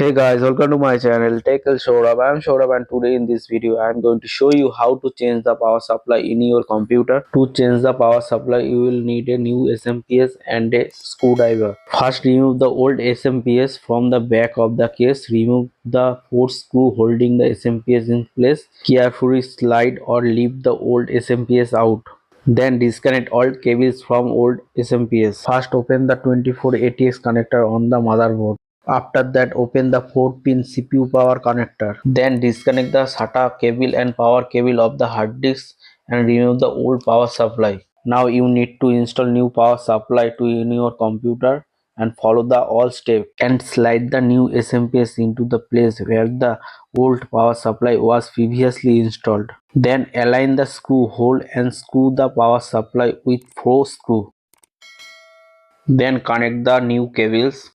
Hey guys, welcome to my channel Tech Sourav. I am Sourav and today in this video I am going to show you how to change the power supply in your computer. To change the power supply you will need a new SMPS and a screwdriver. First remove the old SMPS from the back of the case. Remove the 4 screw holding the SMPS in place. Carefully slide or leave the old SMPS out. Then disconnect all cables from old SMPS. First open the 24 ATX connector on the motherboard. After that open the 4-pin CPU power connector. Then disconnect the SATA cable and power cable of the hard disk and remove the old power supply. Now you need to install new power supply to your computer and follow the all steps and slide the new SMPS into the place where the old power supply was previously installed. Then align the screw hole and screw the power supply with 4 screws. Then connect the new cables.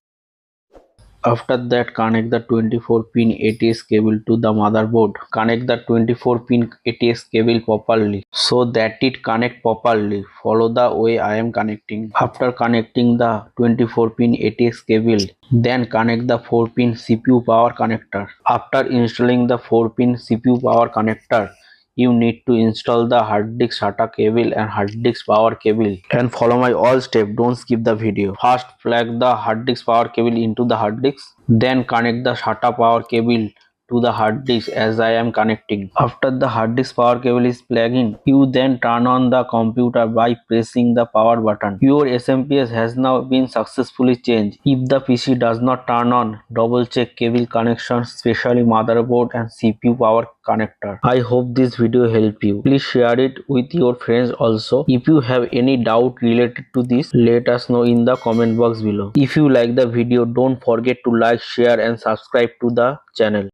After that connect the 24-pin ATX cable to the motherboard. Connect the 24-pin ATX cable properly so that it connect properly. Follow the way I am connecting. After connecting the 24-pin ATX cable, then connect the 4-pin CPU power connector. After installing the 4-pin CPU power connector, you need to install the hard disk SATA cable and hard disk power cable and follow my all steps. Don't skip the video. First plug the hard disk power cable into the hard disk, then connect the SATA power cable to the hard disk as I am connecting. After the hard disk power cable is plugged in, you then turn on the computer by pressing the power button. Your SMPS has now been successfully changed. If the PC does not turn on, double check cable connections, especially motherboard and CPU power connector. I hope this video helped you. Please share it with your friends also. If you have any doubt related to this, let us know in the comment box below. If you like the video, don't forget to like, share and subscribe to the channel.